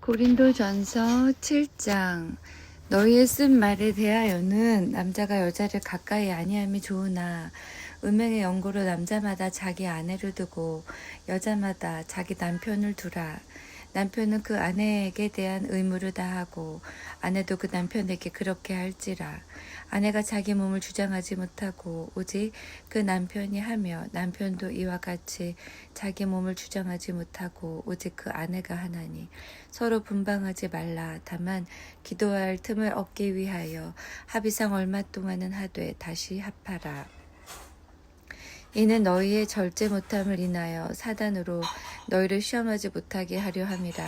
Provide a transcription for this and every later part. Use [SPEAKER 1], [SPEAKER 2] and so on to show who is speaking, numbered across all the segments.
[SPEAKER 1] 고린도전서 7장. 너희의 쓴 말에 대하여는 남자가 여자를 가까이 아니함이 좋으나 음행의 연고로 남자마다 자기 아내를 두고 여자마다 자기 남편을 두라. 남편은 그 아내에게 대한 의무를 다하고 아내도 그 남편에게 그렇게 할지라. 아내가 자기 몸을 주장하지 못하고 오직 그 남편이 하며 남편도 이와 같이 자기 몸을 주장하지 못하고 오직 그 아내가 하나니 서로 분방하지 말라. 다만 기도할 틈을 얻기 위하여 합의상 얼마 동안은 하되 다시 합하라. 이는 너희의 절제 못함을 인하여 사단으로 너희를 시험하지 못하게 하려 함이라.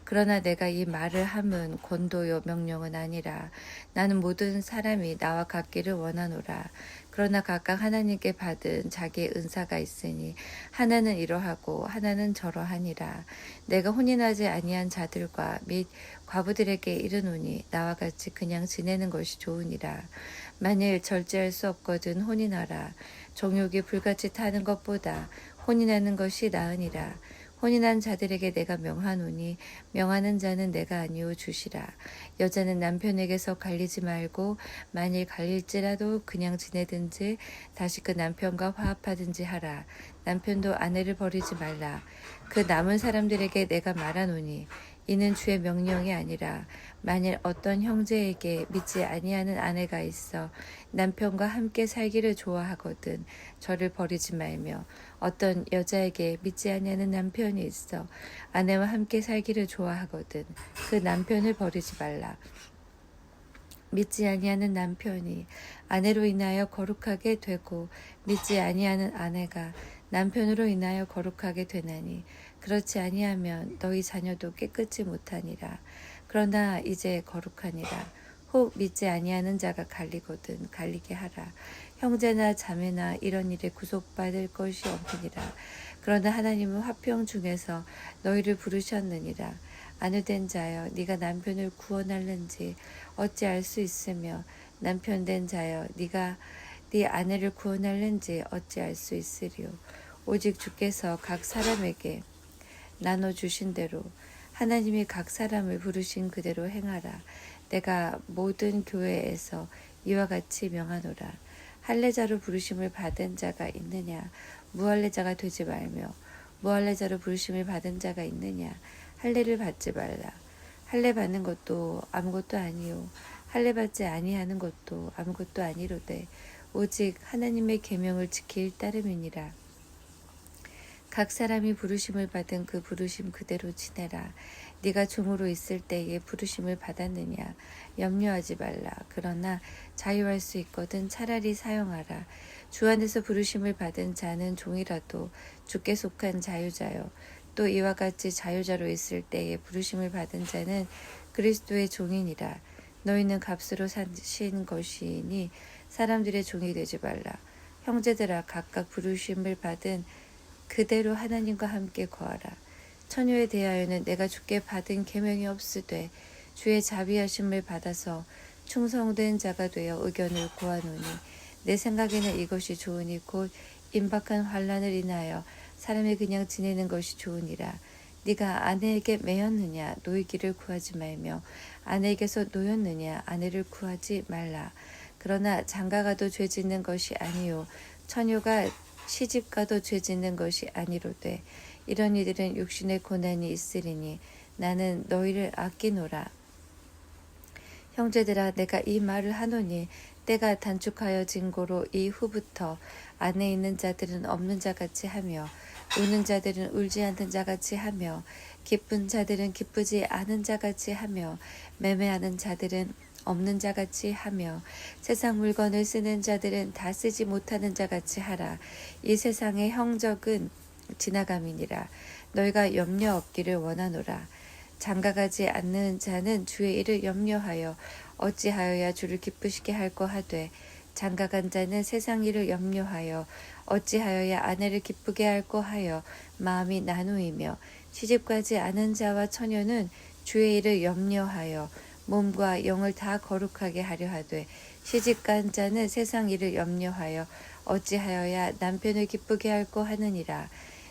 [SPEAKER 1] 그러나 내가 이 말을 함은 권도요 명령은 아니라. 나는 모든 사람이 나와 같기를 원하노라. 그러나 각각 하나님께 받은 자기의 은사가 있으니 하나는 이러하고 하나는 저러하니라. 내가 혼인하지 아니한 자들과 및 과부들에게 이르노니 나와 같이 그냥 지내는 것이 좋으니라. 만일 절제할 수 없거든 혼인하라. 정욕이 불같이 타는 것보다 혼인하는 것이 나으니라. 혼인한 자들에게 내가 명하노니 명하는 자는 내가 아니오 주시라. 여자는 남편에게서 갈리지 말고 만일 갈릴지라도 그냥 지내든지 다시 그 남편과 화합하든지 하라. 남편도 아내를 버리지 말라. 그 남은 사람들에게 내가 말하노니 이는 주의 명령이 아니라 만일 어떤 형제에게 믿지 아니하는 아내가 있어 남편과 함께 살기를 좋아하거든 저를 버리지 말며 어떤 여자에게 믿지 아니하는 남편이 있어 아내와 함께 살기를 좋아하거든 그 남편을 버리지 말라. 믿지 아니하는 남편이 아내로 인하여 거룩하게 되고 믿지 아니하는 아내가 남편으로 인하여 거룩하게 되나니 그렇지 아니하면 너희 자녀도 깨끗이 못하니라. 그러나 이제 거룩하니라. 혹 믿지 아니하는 자가 갈리거든 갈리게 하라. 형제나 자매나 이런 일에 구속받을 것이 없느니라. 그러나 하나님은 화평 중에서 너희를 부르셨느니라. 아내된 자여 네가 남편을 구원할는지 어찌 알 수 있으며 남편 된 자여 네가 네 아내를 구원할는지 어찌 알 수 있으리요. 오직 주께서 각 사람에게 나눠주신 대로 하나님이 각 사람을 부르신 그대로 행하라. 내가 모든 교회에서 이와 같이 명하노라. 할례자로 부르심을 받은 자가 있느냐 무할례자가 되지 말며 무할례자로 부르심을 받은 자가 있느냐 할례를 받지 말라. 할례 받는 것도 아무것도 아니요 할례 받지 아니하는 것도 아무것도 아니로되 오직 하나님의 계명을 지킬 따름이니라. 각 사람이 부르심을 받은 그 부르심 그대로 지내라. 네가 종으로 있을 때에 부르심을 받았느냐 염려하지 말라. 그러나 자유할 수 있거든 차라리 사용하라. 주 안에서 부르심을 받은 자는 종이라도 주께 속한 자유자요. 또 이와 같이 자유자로 있을 때에 부르심을 받은 자는 그리스도의 종이니라. 너희는 값으로 사신 것이니 사람들의 종이 되지 말라. 형제들아 각각 부르심을 받은 그대로 하나님과 함께 거하라. 처녀에 대하여는 내가 주께 받은 계명이 없으되 주의 자비하심을 받아서 충성된 자가 되어 의견을 구하노니 내 생각에는 이것이 좋으니 곧 임박한 환난을 인하여 사람이 그냥 지내는 것이 좋으니라. 네가 아내에게 매였느냐 노이기를 구하지 말며 아내에게서 노였느냐 아내를 구하지 말라. 그러나 장가가도 죄 짓는 것이 아니요 처녀가 시집가도 죄 짓는 것이 아니로되 이런 이들은 육신의 고난이 있으리니 나는 너희를 아끼노라. 형제들아 내가 이 말을 하노니 때가 단축하여진 고로 이후부터 안에 있는 자들은 없는 자같이 하며 우는 자들은 울지 않는 자같이 하며 기쁜 자들은 기쁘지 않은 자같이 하며 매매하는 자들은 없는 자같이 하며 세상 물건을 쓰는 자들은 다 쓰지 못하는 자같이 하라. 이 세상의 형적은 지나감이니라. 너희가 염려 없기를 원하노라. 장가가지 않는 자는 주의 일을 염려하여 어찌하여야 주를 기쁘시게 할꼬 하되 장가간 자는 세상 일을 염려하여 어찌하여야 아내를 기쁘게 할꼬 하여 마음이 나누이며 시집가지 않은 자와 처녀는 주의 일을 염려하여 몸과 영을 다 거룩하게 하려 하되 시집간 자는 세상 일을 염려하여 어찌하여야 남편을 기쁘게 할꼬 하느니라.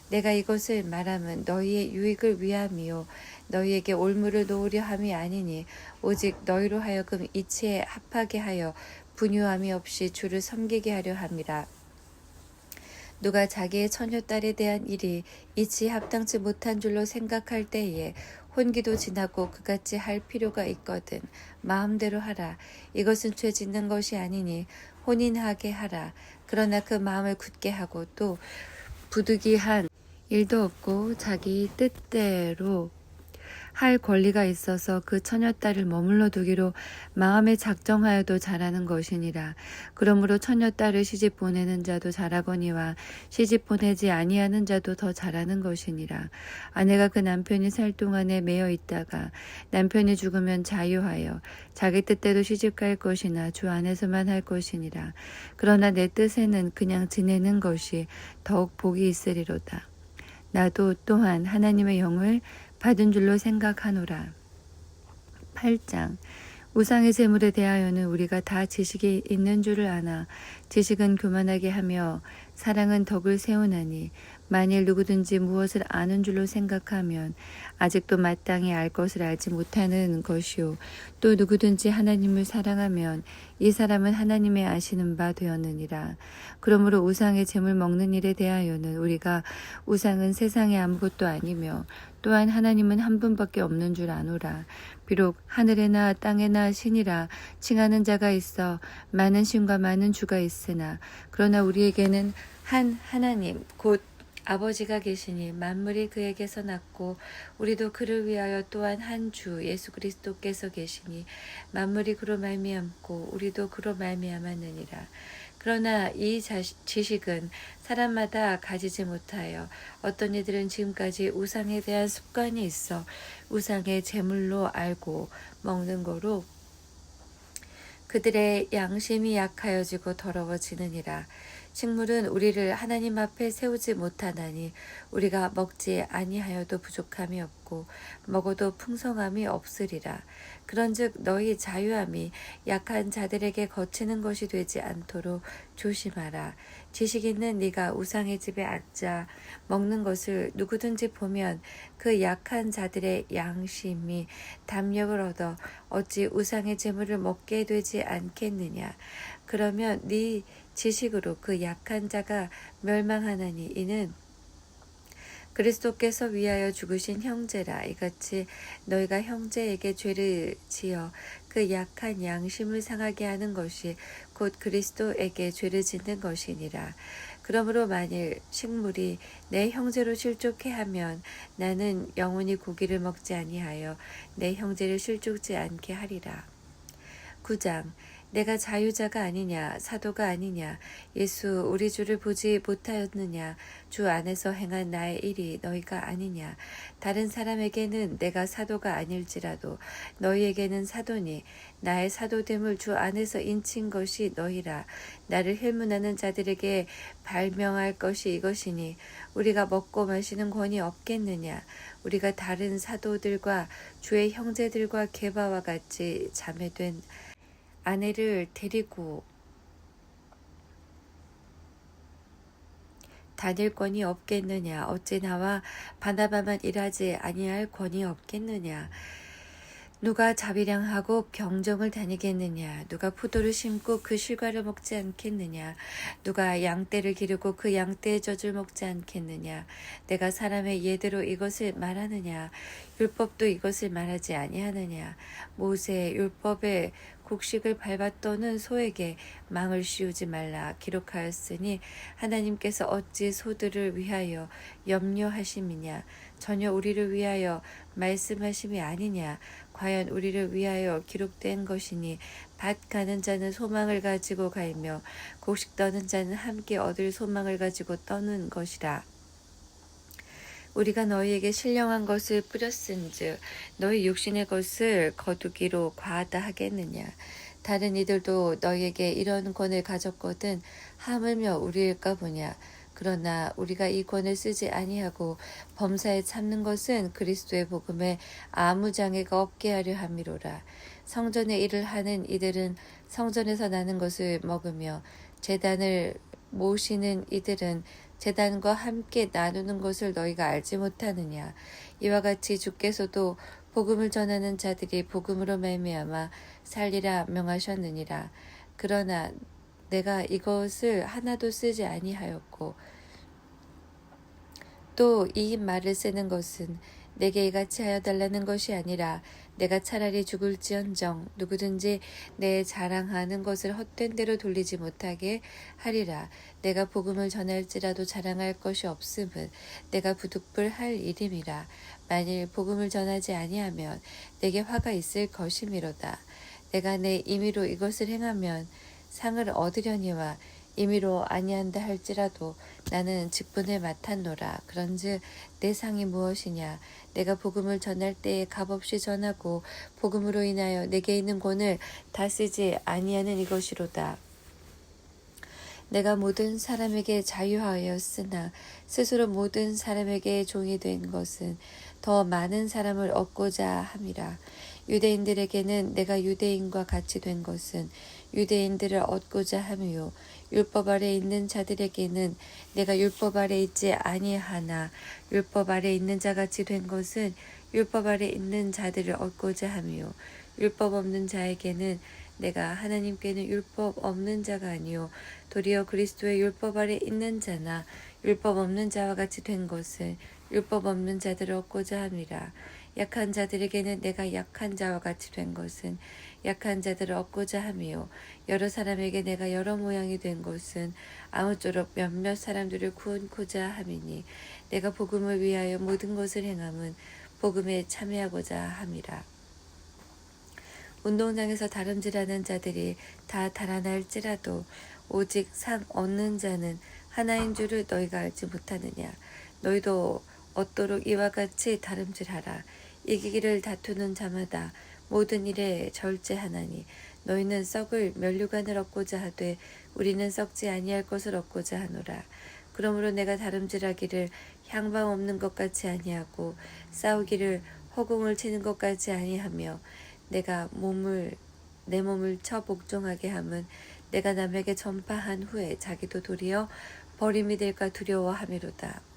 [SPEAKER 1] 내가 이것을 말함은 너희의 유익을 위함이요 너희에게 올무를 놓으려 함이 아니니 오직 너희로 하여금 이치에 합하게 하여 분유함이 없이 주를 섬기게 하려 함이라. 누가 자기의 처녀딸에 대한 일이 이치에 합당치 못한 줄로 생각할 때에 혼기도 지나고 그같이 할 필요가 있거든 마음대로 하라. 이것은 죄 짓는 것이 아니니 혼인하게 하라. 그러나 그 마음을 굳게 하고 또 부득이한 일도 없고 자기 뜻대로 할 권리가 있어서 그 처녀딸을 머물러 두기로 마음에 작정하여도 잘하는 것이니라. 그러므로 처녀딸을 시집 보내는 자도 잘하거니와 시집 보내지 아니하는 자도 더 잘하는 것이니라. 아내가 그 남편이 살 동안에 매여 있다가 남편이 죽으면 자유하여 자기 뜻대로 시집갈 것이나 주 안에서만 할 것이니라. 그러나 내 뜻에는 그냥 지내는 것이 더욱 복이 있으리로다. 나도 또한 하나님의 영을 받은 줄로 생각하노라. 8장 우상의 제물에 대하여는 우리가 다 지식이 있는 줄을 아나 지식은 교만하게 하며 사랑은 덕을 세우나니 만일 누구든지 무엇을 아는 줄로 생각하면 아직도 마땅히 알 것을 알지 못하는 것이요 또 누구든지 하나님을 사랑하면 이 사람은 하나님의 아시는 바 되었느니라. 그러므로 우상의 제물 먹는 일에 대하여는 우리가 우상은 세상에 아무것도 아니며 또한 하나님은 한 분밖에 없는 줄 아노라. 비록 하늘에나 땅에나 신이라 칭하는 자가 있어 많은 신과 많은 주가 있으나 그러나 우리에게는 한 하나님 곧 아버지가 계시니 만물이 그에게서 났고 우리도 그를 위하여 또한 한 주 예수 그리스도께서 계시니 만물이 그로 말미암고 우리도 그로 말미암았느니라. 그러나 이 지식은 사람마다 가지지 못하여 어떤 이들은 지금까지 우상에 대한 습관이 있어 우상의 제물로 알고 먹는 거로 그들의 양심이 약하여지고 더러워지느니라. 식물은 우리를 하나님 앞에 세우지 못하나니 우리가 먹지 아니하여도 부족함이 없고 먹어도 풍성함이 없으리라. 그런즉 너희 자유함이 약한 자들에게 거치는 것이 되지 않도록 조심하라. 지식 있는 네가 우상의 집에 앉아 먹는 것을 누구든지 보면 그 약한 자들의 양심이 담력을 얻어 어찌 우상의 제물을 먹게 되지 않겠느냐. 그러면 네 지식으로 그 약한 자가 멸망하나니 이는 그리스도께서 위하여 죽으신 형제라. 이같이 너희가 형제에게 죄를 지어 그 약한 양심을 상하게 하는 것이 곧 그리스도에게 죄를 짓는 것이니라. 그러므로 만일 식물이 내 형제로 실족해 하면 나는 영원히 고기를 먹지 아니하여 내 형제를 실족지 않게 하리라. 9장 내가 자유자가 아니냐 사도가 아니냐 예수 우리 주를 보지 못하였느냐 주 안에서 행한 나의 일이 너희가 아니냐 다른 사람에게는 내가 사도가 아닐지라도 너희에게는 사도니 나의 사도됨을 주 안에서 인친 것이 너희라. 나를 힐문하는 자들에게 발명할 것이 이것이니 우리가 먹고 마시는 권이 없겠느냐. 우리가 다른 사도들과 주의 형제들과 게바와 같이 자매된 아내를 데리고 다닐 권이 없겠느냐. 어찌 나와 바나바만 일하지 아니할 권이 없겠느냐. 누가 자비량하고 병정을 다니겠느냐. 누가 포도를 심고 그 실과를 먹지 않겠느냐. 누가 양떼를 기르고 그 양떼의 젖을 먹지 않겠느냐. 내가 사람의 예대로 이것을 말하느냐. 율법도 이것을 말하지 아니하느냐. 모세 율법의 곡식을 밟았더는 소에게 망을 씌우지 말라 기록하였으니 하나님께서 어찌 소들을 위하여 염려하심이냐. 전혀 우리를 위하여 말씀하심이 아니냐. 과연 우리를 위하여 기록된 것이니 밭 가는 자는 소망을 가지고 갈며 곡식 떠는 자는 함께 얻을 소망을 가지고 떠는 것이라. 우리가 너희에게 신령한 것을 뿌렸은즉 너희 육신의 것을 거두기로 과하다 하겠느냐. 다른 이들도 너희에게 이런 권을 가졌거든 하물며 우리일까 보냐. 그러나 우리가 이 권을 쓰지 아니하고 범사에 참는 것은 그리스도의 복음에 아무 장애가 없게 하려 함이로라. 성전의 일을 하는 이들은 성전에서 나는 것을 먹으며 제단을 모시는 이들은 제단과 함께 나누는 것을 너희가 알지 못하느냐. 이와 같이 주께서도 복음을 전하는 자들이 복음으로 말미암아 살리라 명하셨느니라. 그러나 내가 이것을 하나도 쓰지 아니하였고 또 이 말을 쓰는 것은 내게 이같이 하여 달라는 것이 아니라 내가 차라리 죽을지언정 누구든지 내 자랑하는 것을 헛된 대로 돌리지 못하게 하리라. 내가 복음을 전할지라도 자랑할 것이 없음은 내가 부득불할 일임이라. 만일 복음을 전하지 아니하면 내게 화가 있을 것이미로다. 내가 내 임의로 이것을 행하면 상을 얻으려니와 임의로 아니한다 할지라도 나는 직분을 맡았노라. 그런즉 내 상이 무엇이냐? 내가 복음을 전할 때에 값없이 전하고 복음으로 인하여 내게 있는 권을 다 쓰지 아니하는 이것이로다. 내가 모든 사람에게 자유하였으나 스스로 모든 사람에게 종이 된 것은 더 많은 사람을 얻고자 함이라. 유대인들에게는 내가 유대인과 같이 된 것은 유대인들을 얻고자 함이요 율법 아래 있는 자들에게는 내가 율법 아래 있지 아니하나 율법 아래 있는 자같이 된 것은 율법 아래 있는 자들을 얻고자 함이요 율법 없는 자에게는 내가 하나님께는 율법 없는 자가 아니요 도리어 그리스도의 율법 아래 있는 자나 율법 없는 자와 같이 된 것은 율법 없는 자들을 얻고자 함이라. 약한 자들에게는 내가 약한 자와 같이 된 것은 약한 자들을 얻고자 함이요 여러 사람에게 내가 여러 모양이 된 것은 아무쪼록 몇몇 사람들을 구원코자 함이니 내가 복음을 위하여 모든 것을 행함은 복음에 참여하고자 함이라. 운동장에서 다름질하는 자들이 다 달아날지라도 오직 상 얻는 자는 하나인 줄을 너희가 알지 못하느냐. 너희도 얻도록 이와 같이 다름질하라. 이기기를 다투는 자마다 모든 일에 절제하나니 너희는 썩을 면류관을 얻고자 하되 우리는 썩지 아니할 것을 얻고자 하노라. 그러므로 내가 다름질하기를 향방 없는 것 같이 아니하고 싸우기를 허공을 치는 것 같이 아니하며 내가 내 몸을 쳐 복종하게 함은 내가 남에게 전파한 후에 자기도 도리어 버림이 될까 두려워함이로다.